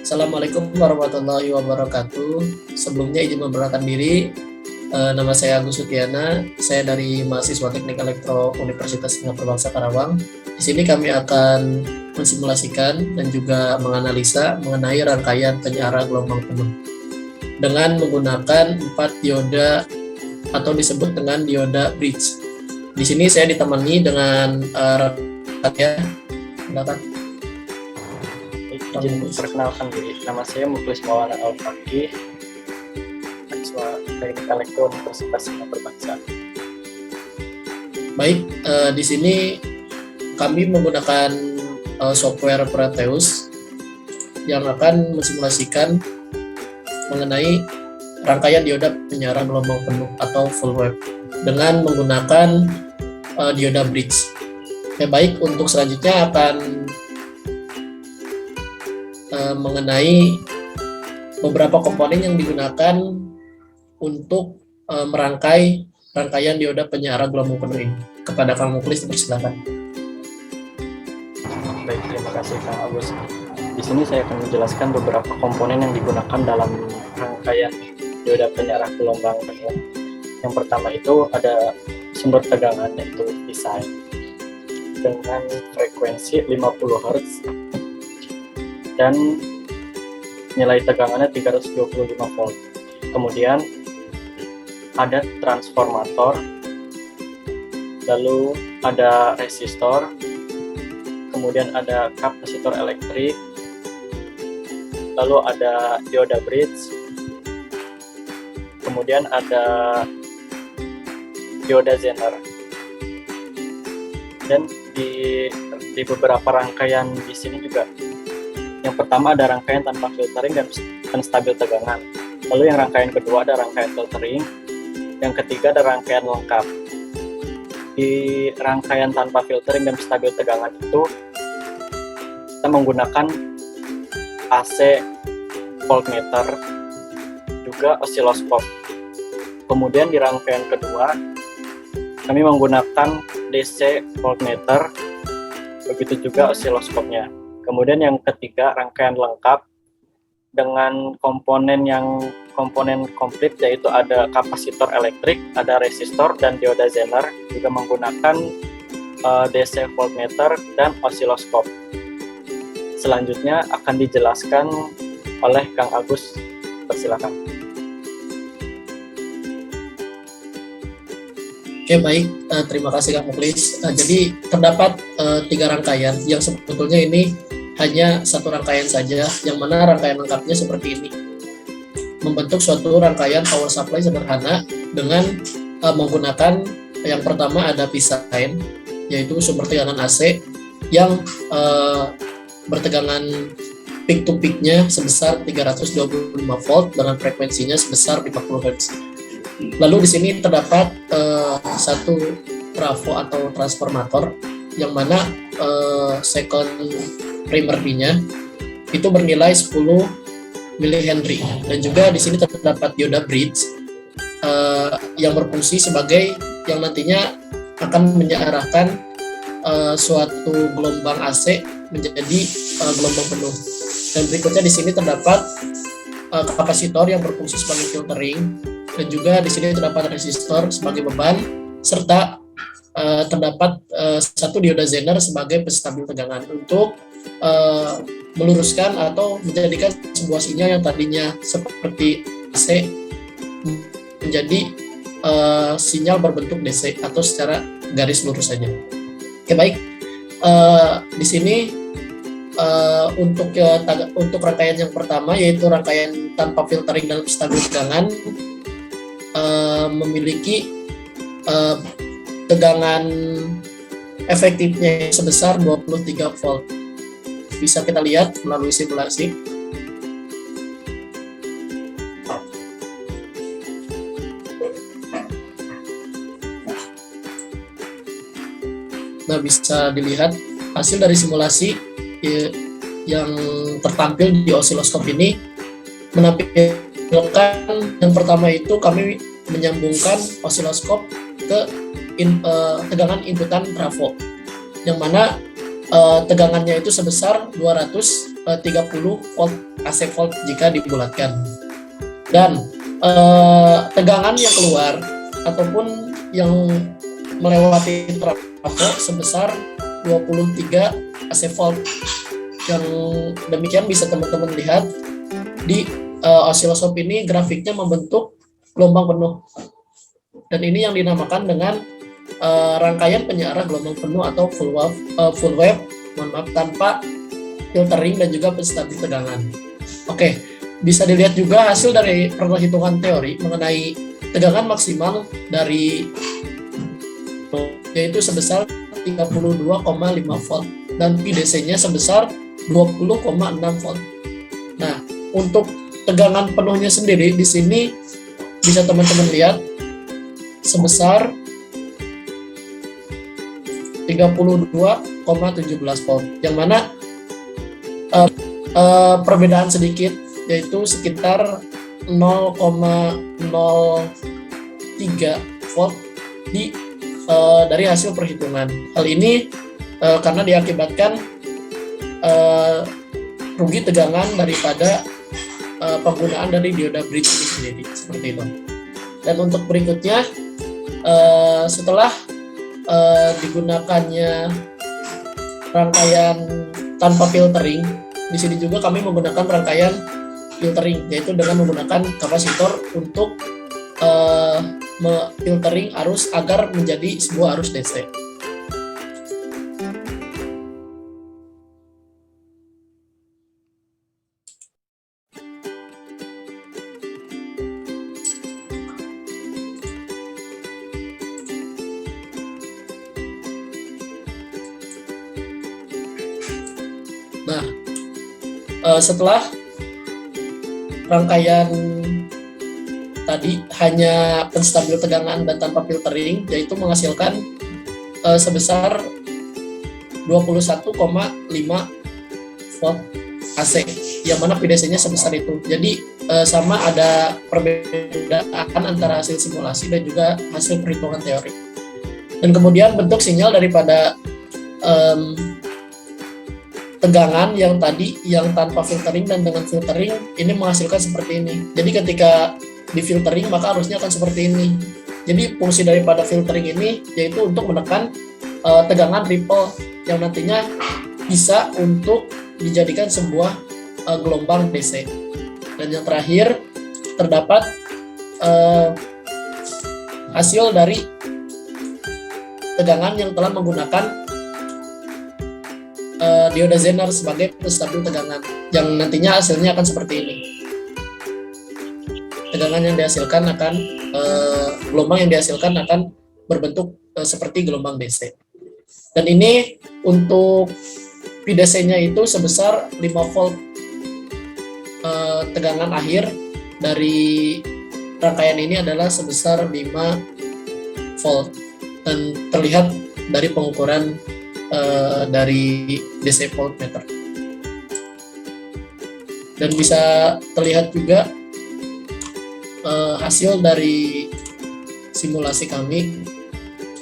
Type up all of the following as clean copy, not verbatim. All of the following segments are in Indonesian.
Assalamualaikum warahmatullahi wabarakatuh. Sebelumnya izin memperkenalkan diri, nama saya Agus Sutiana. Saya dari mahasiswa Teknik Elektro Universitas Singapura Bangsa Karawang. Di sini kami akan mensimulasikan dan juga menganalisa mengenai rangkaian penyiaran gelombang penuh dengan menggunakan 4 dioda atau disebut dengan dioda bridge. Di sini saya ditemani dengan rekan. Izin perkenalkan diri, nama saya Muklis Maulana Al-Faqih, mahasiswa Teknik Elektro Universitas Singapura Bangsa. Baik, di sini kami menggunakan software Proteus yang akan mensimulasikan mengenai rangkaian dioda penyiaran gelombang penuh atau full wave dengan menggunakan dioda bridge. Baik, untuk selanjutnya akan mengenai beberapa komponen yang digunakan untuk merangkai rangkaian dioda penyiaran gelombang penuh ini. Kepada Kang Muklis, dipersilakan. Baik, terima kasih Kang Agus. Di sini saya akan menjelaskan beberapa komponen yang digunakan dalam rangkaian dioda penyiaran gelombang penuh. Yang pertama itu ada sumber tegangan, yaitu PSI dengan frekuensi 50 Hz dan nilai tegangannya 325 volt. Kemudian ada transformator, lalu ada resistor, kemudian ada kapasitor elektrik, lalu ada dioda bridge, kemudian ada dioda Zener. Dan di beberapa rangkaian di sini juga, yang pertama ada rangkaian tanpa filtering dan stabil tegangan. Lalu yang rangkaian kedua ada rangkaian filtering. Yang ketiga ada rangkaian lengkap. Di rangkaian tanpa filtering dan stabil tegangan itu kita menggunakan AC, voltmeter, juga osiloskop. Kemudian di rangkaian kedua kami menggunakan DC voltmeter, begitu juga osiloskopnya. Kemudian yang ketiga, rangkaian lengkap dengan komponen komplit, yaitu ada kapasitor elektrik, ada resistor, dan dioda Zener, juga menggunakan DC voltmeter dan osiloskop. Selanjutnya akan dijelaskan oleh Kang Agus. Persilakan. Oke, baik, terima kasih Kang Muklis. Jadi terdapat 3 rangkaian yang sebetulnya ini hanya satu rangkaian saja, yang mana rangkaian lengkapnya seperti ini. Membentuk suatu rangkaian power supply sederhana dengan menggunakan yang pertama ada PSI, yaitu sumber tegangan AC yang bertegangan peak to peak-nya sebesar 325 volt dengan frekuensinya sebesar 50 Hz. Lalu di sini terdapat satu trafo atau transformator yang mana second primernya itu bernilai 10 mH, dan juga di sini terdapat dioda bridge yang berfungsi sebagai yang nantinya akan mengarahkan suatu gelombang AC menjadi gelombang penuh. Dan berikutnya di sini terdapat kapasitor yang berfungsi sebagai filtering, dan juga di sini terdapat resistor sebagai beban, serta terdapat satu dioda Zener sebagai penstabil tegangan untuk meluruskan atau menjadikan sebuah sinyal yang tadinya seperti AC menjadi sinyal berbentuk DC atau secara garis lurus saja. Oke, baik. Di sini untuk rangkaian yang pertama, yaitu rangkaian tanpa filtering dan stabil tegangan, memiliki tegangan efektifnya sebesar 23 volt. Bisa kita lihat melalui simulasi. Nah, bisa dilihat hasil dari simulasi yang tertampil di osiloskop ini menampilkan yang pertama itu kami menyambungkan osiloskop ke tegangan inputan trafo, yang mana tegangannya itu sebesar 230 volt AC volt jika dibulatkan, dan tegangan yang keluar ataupun yang melewati trafo sebesar 23 AC volt. Yang demikian bisa teman-teman lihat di osiloskop ini, grafiknya membentuk gelombang penuh, dan ini yang dinamakan dengan rangkaian penyiaran gelombang penuh atau full wave, tanpa filtering dan juga penstabil tegangan. Oke, bisa dilihat juga hasil dari perhitungan teori mengenai tegangan maksimal dari yaitu sebesar 32,5 volt dan PDC-nya sebesar 20,6 volt. Nah, untuk tegangan penuhnya sendiri di sini bisa teman-teman lihat sebesar 32,17 volt, yang mana perbedaan sedikit, yaitu sekitar 0,03 volt dari hasil perhitungan. Hal ini karena diakibatkan rugi tegangan daripada penggunaan dari dioda bridge ini sendiri, seperti itu. Dan untuk berikutnya, setelah digunakannya rangkaian tanpa filtering, di sini juga kami menggunakan rangkaian filtering, yaitu dengan menggunakan kapasitor untuk filtering arus agar menjadi sebuah arus DC. Nah, setelah rangkaian tadi hanya penstabil tegangan dan tanpa filtering, yaitu menghasilkan sebesar 21,5 volt AC, yang mana PDC-nya sebesar itu. Jadi sama ada perbedaan antara hasil simulasi dan juga hasil perhitungan teori. Dan kemudian bentuk sinyal daripada tegangan yang tadi yang tanpa filtering dan dengan filtering ini menghasilkan seperti ini. Jadi ketika di filtering maka arusnya akan seperti ini. Jadi fungsi daripada filtering ini yaitu untuk menekan tegangan ripple yang nantinya bisa untuk dijadikan sebuah gelombang DC. Dan yang terakhir terdapat hasil dari tegangan yang telah menggunakan dioda Zener sebagai penstabil tegangan, yang nantinya hasilnya akan seperti ini. Tegangan yang dihasilkan akan gelombang yang dihasilkan akan berbentuk seperti gelombang DC. Dan ini untuk PDC-nya itu sebesar 5 volt tegangan akhir dari rangkaian ini adalah sebesar 5 volt, dan terlihat dari pengukuran dari DC voltmeter. Dan bisa terlihat juga hasil dari simulasi kami,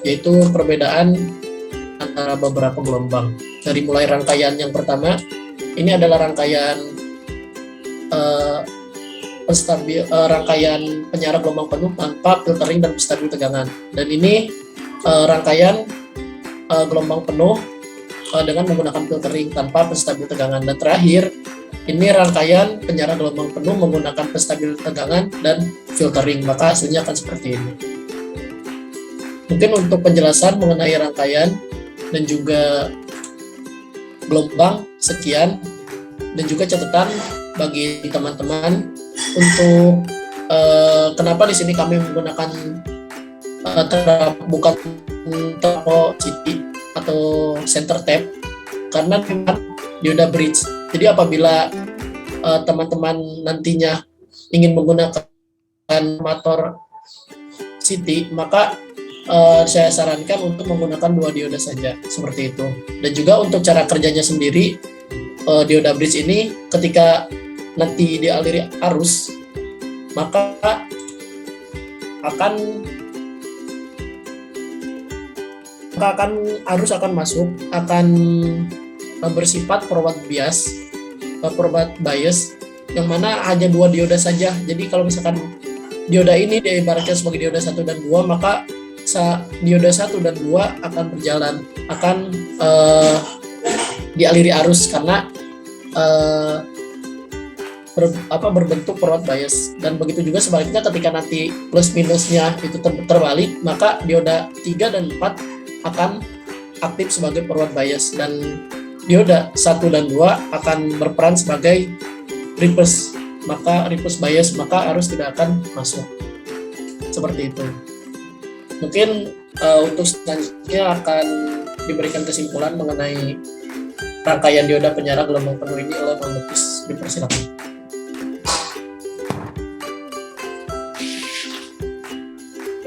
yaitu perbedaan antara beberapa gelombang. Dari mulai rangkaian yang pertama, ini adalah rangkaian rangkaian penyiaran gelombang penuh tanpa filtering dan penstabil tegangan. Dan ini rangkaian gelombang penuh dengan menggunakan filtering tanpa penstabil tegangan. Dan terakhir, ini rangkaian penyiaran gelombang penuh menggunakan penstabil tegangan dan filtering, maka hasilnya akan seperti ini. Mungkin untuk penjelasan mengenai rangkaian dan juga gelombang sekian, dan juga catatan bagi teman-teman untuk kenapa di sini kami menggunakan bukan trafo city atau center tap, karena memang dioda bridge. Jadi apabila teman-teman nantinya ingin menggunakan motor city, maka saya sarankan untuk menggunakan 2 dioda saja, seperti itu. Dan juga untuk cara kerjanya sendiri, dioda bridge ini ketika nanti dialiri arus, maka arus akan masuk, akan bersifat forward bias, yang mana hanya 2 dioda saja. Jadi kalau misalkan dioda ini diibaratkan sebagai dioda 1 dan 2, maka dioda 1 dan 2 akan berjalan, akan dialiri arus karena berbentuk forward bias. Dan begitu juga sebaliknya, ketika nanti plus minusnya itu terbalik, maka dioda 3 dan 4 akan aktif sebagai forward bias, dan dioda 1 dan 2 akan berperan sebagai reverse bias, maka arus tidak akan masuk. Seperti itu. Mungkin untuk selanjutnya akan diberikan kesimpulan mengenai rangkaian dioda penyara gelombang penuh ini oleh Bang Lukis. Dipersilakan.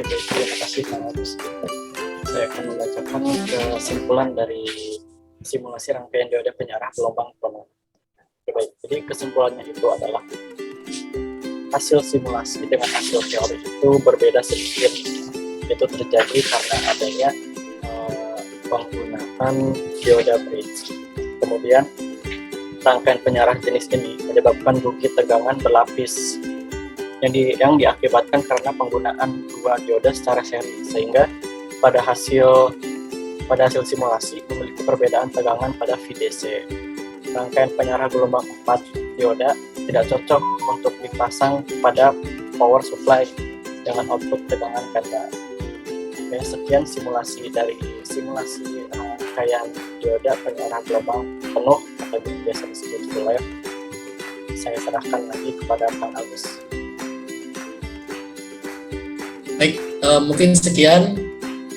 Terima kasih Kang Agus. Saya akan membacakan kesimpulan dari simulasi rangkaian dioda penyarah gelombang penuh. Baik, jadi kesimpulannya itu adalah hasil simulasi dengan hasil teori itu berbeda sedikit. Itu terjadi karena adanya penggunaan dioda bridge. Kemudian rangkaian penyarah jenis ini menyebabkan bukit tegangan berlapis yang diakibatkan karena penggunaan 2 dioda secara seri, sehingga pada hasil simulasi memiliki perbedaan tegangan pada VDC. Rangkaian penyarah gelombang 4 dioda tidak cocok untuk dipasang pada power supply dengan output tegangan ganda. Oke, sekian simulasi rangkaian dioda penyarah gelombang penuh atau biasa disebut full wave. Saya serahkan lagi kepada Kang Agus. Baik, mungkin sekian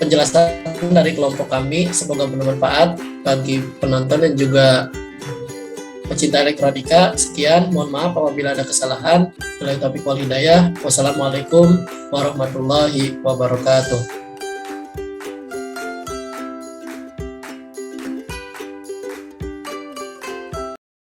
penjelasan dari kelompok kami. Semoga bermanfaat bagi penonton dan juga pecinta elektronika. Sekian, mohon maaf apabila ada kesalahan. Wabillahi taufiq wal hidayah. Wassalamualaikum warahmatullahi wabarakatuh.